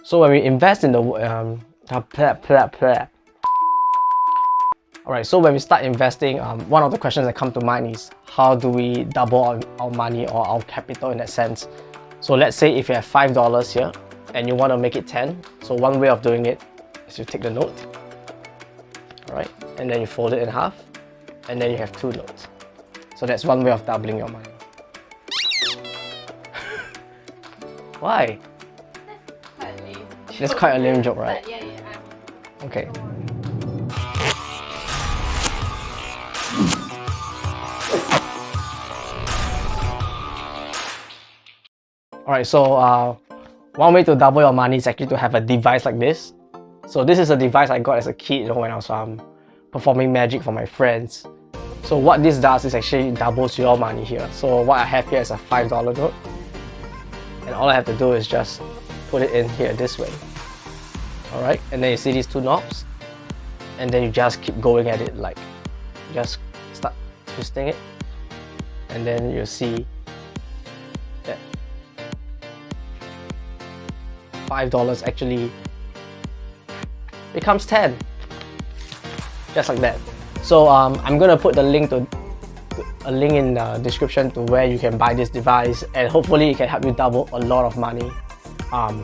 So when we invest in the Alright, so when we start investing, one of the questions that come to mind is how do we double our money or our capital in that sense. So let's say if you have $5 here and you want to make it 10, so one way of doing it is you take the note, alright, and then you fold it in half, and then you have 2 notes. So that's one way of doubling your money. Why? That's quite a lame joke, right? Yeah. Okay. Alright, so one way to double your money is actually to have a device like this. So this is a device I got as a kid, when I was performing magic for my friends. So what this does is actually doubles your money here. So what I have here is a $5 note. And all I have to do is just put it in here this way. Alright, and then you see these 2 knobs. And then you just keep going at it, like just start twisting it. And then you'll see that $5 actually becomes 10. Just like that. So I'm gonna put the link in the description to where you can buy this device, and hopefully it can help you double a lot of money.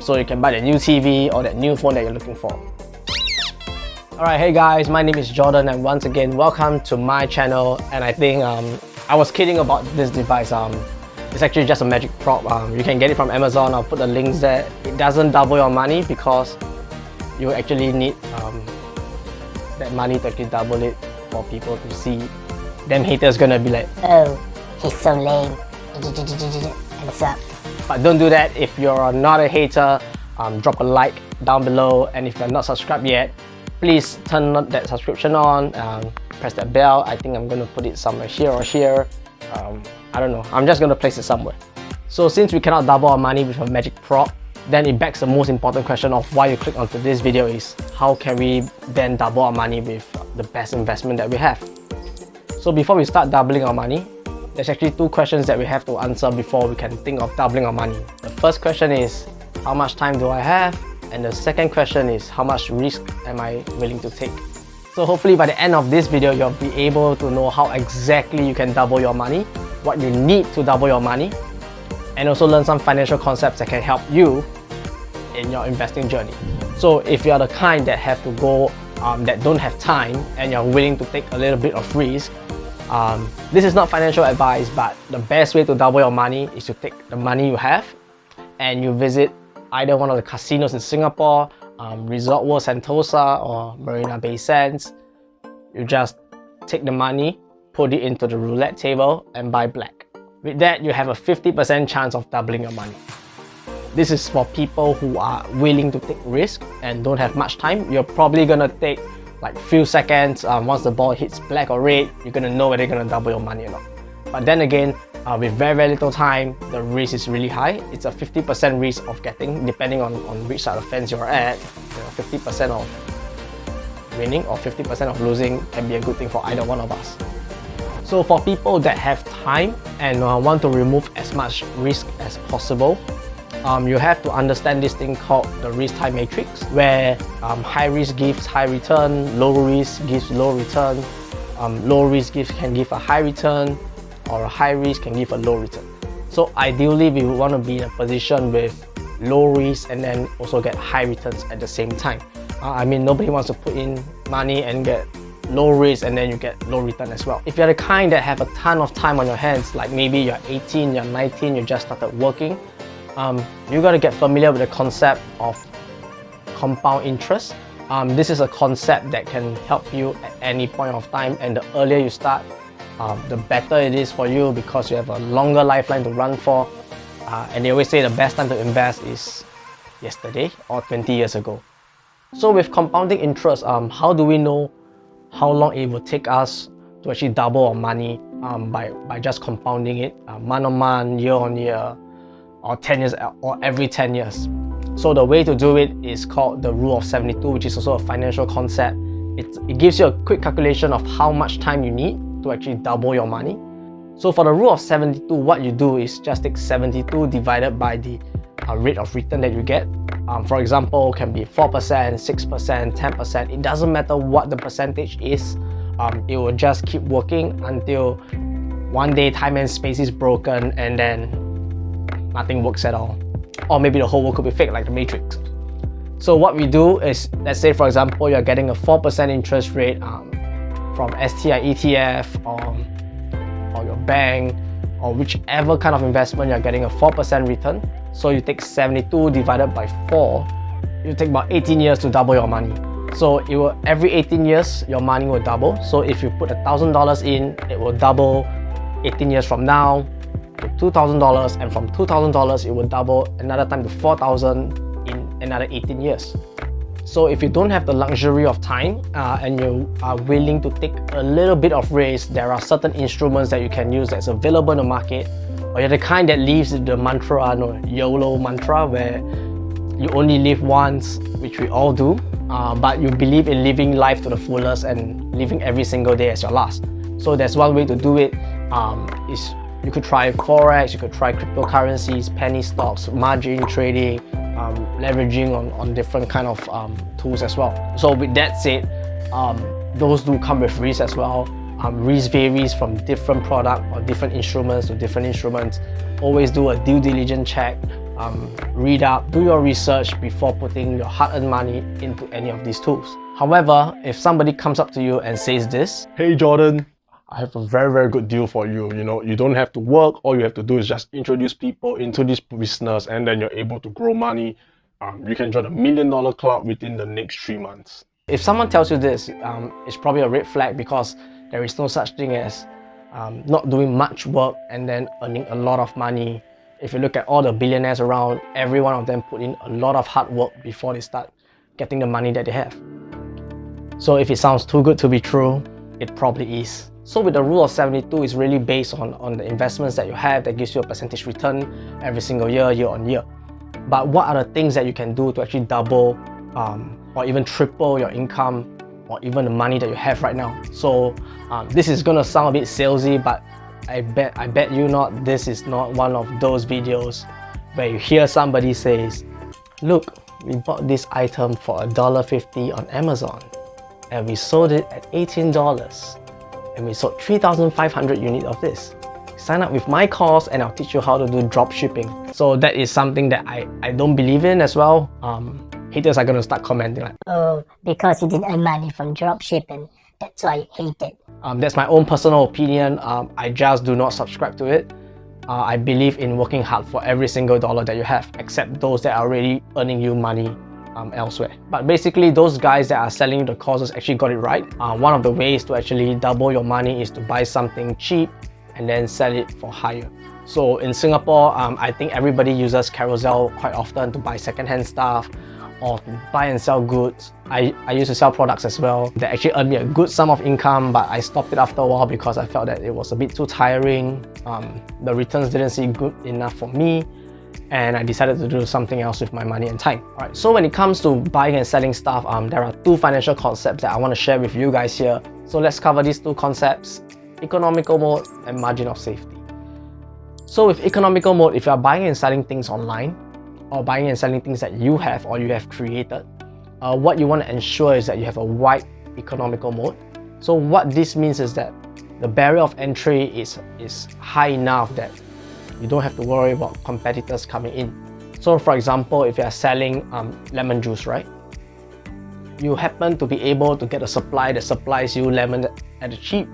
So you can buy the new TV or that new phone that you're looking for. Alright, hey guys, my name is Jordan, and once again welcome to my channel. And I think I was kidding about this device. It's actually just a magic prop. You can get it from Amazon. I'll put the links there. It doesn't double your money because you actually need that money to actually double it for people to see. Them haters gonna be like, Oh, he's so lame. What's up? but don't do that. If you're not a hater, drop a like down below, and if you're not subscribed yet, please turn that subscription on, press that bell. I think I'm gonna put it somewhere here or here. I don't know, I'm just gonna place it somewhere. So since we cannot double our money with a magic prop, then it begs the most important question of why you click onto this video is how can we then double our money with the best investment that we have. So before we start doubling our money, there's actually 2 questions that we have to answer before we can think of doubling our money. The first question is, how much time do I have? And the second question is, how much risk am I willing to take? So hopefully by the end of this video, you'll be able to know how exactly you can double your money, what you need to double your money, and also learn some financial concepts that can help you in your investing journey. So if you are the kind that have to go, that don't have time and you're willing to take a little bit of risk, this is not financial advice, but the best way to double your money is to take the money you have and you visit either one of the casinos in Singapore, Resort World Sentosa or Marina Bay Sands. You just take the money, put it into the roulette table and buy black. With that, you have a 50% chance of doubling your money. This is for people who are willing to take risk and don't have much time. You're probably gonna take like few seconds. Once the ball hits black or red, you're gonna know whether you're gonna double your money or not. But then again, with very little time, the risk is really high. It's a 50% risk of getting, depending on which side of the fence you're at. 50% of winning or 50% of losing can be a good thing for either one of us. So for people that have time and want to remove as much risk as possible, you have to understand this thing called the risk-time matrix, where high risk gives high return, low risk gives low return, low risk can give a high return, or a high risk can give a low return. So ideally, we want to be in a position with low risk and then also get high returns at the same time. I mean, nobody wants to put in money and get low risk and then you get low return as well. If you're the kind that have a ton of time on your hands, like maybe you're 18, you're 19, you just started working, you got to get familiar with the concept of compound interest. This is a concept that can help you at any point of time, and the earlier you start, the better it is for you because you have a longer lifeline to run for. And they always say the best time to invest is yesterday or 20 years ago. So with compounding interest, how do we know how long it will take us to actually double our money by just compounding it month on month, year on year, or 10 years, or every 10 years? So the way to do it is called the rule of 72, which is also a financial concept. It gives you a quick calculation of how much time you need to actually double your money. So for the rule of 72, what you do is just take 72 divided by the rate of return that you get. For example, can be 4%, 6%, 10%. It doesn't matter what the percentage is. It will just keep working until one day time and space is broken and then nothing works at all. Or maybe the whole world could be fake, like the Matrix. So what we do is, let's say for example, you're getting a 4% interest rate from STI ETF or your bank or whichever kind of investment, you're getting a 4% return. So you take 72 divided by 4, you take about 18 years to double your money. So it will, every 18 years, your money will double. So if you put $1,000 in, it will double 18 years from now to $2,000, and from $2,000 it will double another time to $4,000 in another 18 years. So if you don't have the luxury of time and you are willing to take a little bit of risk, there are certain instruments that you can use that's available in the market. Or you're the kind that lives the mantra, YOLO mantra, where you only live once, which we all do, but you believe in living life to the fullest and living every single day as your last. So there's one way to do it. Is you could try Forex, you could try cryptocurrencies, penny stocks, margin trading, leveraging on different kind of tools as well. So with that said, those do come with risk as well. Risk varies from different product or different instruments to different instruments. Always do a due diligence check, read up, do your research before putting your hard-earned money into any of these tools. However, if somebody comes up to you and says this, "Hey Jordan, I have a very good deal for you. You don't have to work. All you have to do is just introduce people into this business and then you're able to grow money. You can join $1 million club within the next 3 months." If someone tells you this, it's probably a red flag, because there is no such thing as not doing much work and then earning a lot of money. If you look at all the billionaires around, every one of them put in a lot of hard work before they start getting the money that they have. So if it sounds too good to be true, it probably is. So with the rule of 72, it's really based on the investments that you have that gives you a percentage return every single year, year on year. But what are the things that you can do to actually double or even triple your income or even the money that you have right now? So this is gonna sound a bit salesy, but I bet you not, this is not one of those videos where you hear somebody says, "Look, we bought this item for $1.50 on Amazon and we sold it at $18 and we sold 3,500 units of this. Sign up with my course and I'll teach you how to do drop shipping." So that is something that I don't believe in as well. Haters are gonna start commenting like, Oh, because you didn't earn money from drop shipping, that's why you hate it. that's my own personal opinion. I just do not subscribe to it. I believe in working hard for every single dollar that you have, except those that are already earning you money elsewhere. But basically, those guys that are selling you the courses actually got it right. One of the ways to actually double your money is to buy something cheap and then sell it for higher. So in Singapore, I think everybody uses Carousel quite often to buy secondhand stuff or to buy and sell goods. I used to sell products as well that actually earned me a good sum of income, but I stopped it after a while because I felt that it was a bit too tiring. The returns didn't seem good enough for me, and I decided to do something else with my money and time. Alright, so when it comes to buying and selling stuff, there are two financial concepts that I want to share with you guys here. So let's cover these two concepts: economical mode and margin of safety. So with economical mode, if you are buying and selling things online, or buying and selling things that you have or you have created, what you want to ensure is that you have a wide economical mode. So what this means is that the barrier of entry is high enough that you don't have to worry about competitors coming in. So for example, if you are selling lemon juice, right? You happen to be able to get a supply that supplies you lemon at a cheap,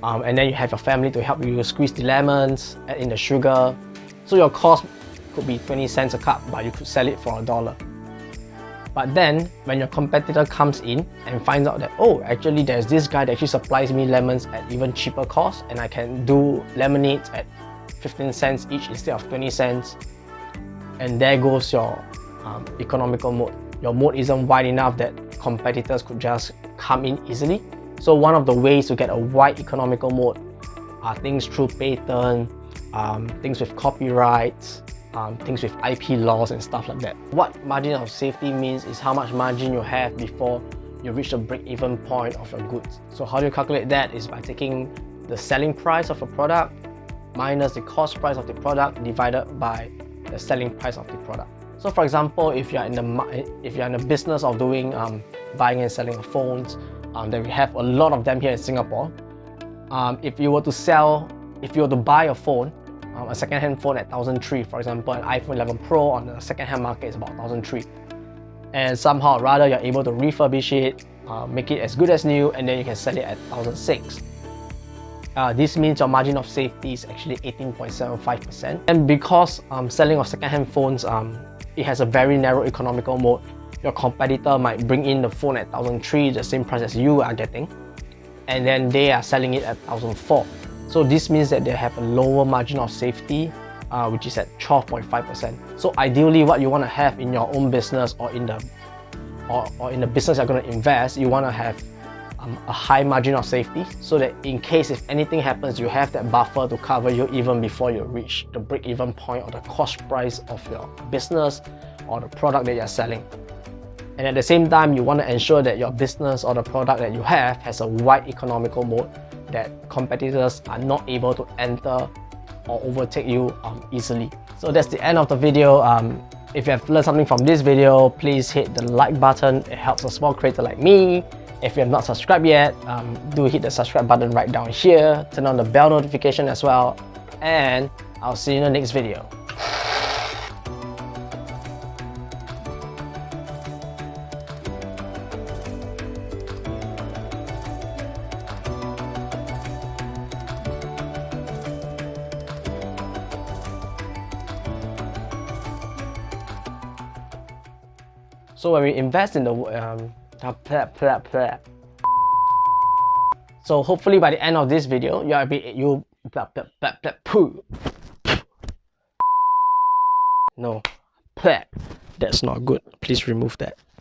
and then you have your family to help you squeeze the lemons, add in the sugar. So your cost could be 20 cents a cup, but you could sell it for $1. But then when your competitor comes in and finds out that, oh, actually there's this guy that actually supplies me lemons at even cheaper cost, and I can do lemonades at 15 cents each instead of 20 cents, and there goes your economical mode. Your mode isn't wide enough that competitors could just come in easily. So one of the ways to get a wide economical mode are things through patent, things with copyrights, things with IP laws and stuff like that. What margin of safety means is how much margin you have before you reach the break-even point of your goods. So how do you calculate that? Is by taking the selling price of a product minus the cost price of the product divided by the selling price of the product. So for example, if you're in the business of doing buying and selling of phones, then we have a lot of them here in Singapore. If you were to buy a phone, a second-hand phone at 1,300, for example, an iPhone 11 Pro on the second-hand market is about 1,300, and somehow or rather you're able to refurbish it, make it as good as new, and then you can sell it at 1,600. This means your margin of safety is actually 18.75%. And because selling of second-hand phones, it has a very narrow economical mode, your competitor might bring in the phone at 1,300, the same price as you are getting, and then they are selling it at 1,400. So this means that they have a lower margin of safety, which is at 12.5%. So ideally, what you want to have in your own business or in the business you're going to invest, you want to have a high margin of safety, so that in case if anything happens, you have that buffer to cover you even before you reach the break-even point or the cost price of your business or the product that you're selling. And at the same time, you want to ensure that your business or the product that you have has a wide economical mode that competitors are not able to enter or overtake you easily. So that's the end of the video. If you have learned something from this video, please hit the like button. It helps a small creator like me. If you have not subscribed yet, do hit the subscribe button right down here. Turn on the bell notification as well. And I'll see you in the next video. So when we invest in the so hopefully by the end of this video, no, that's not good. Please remove that.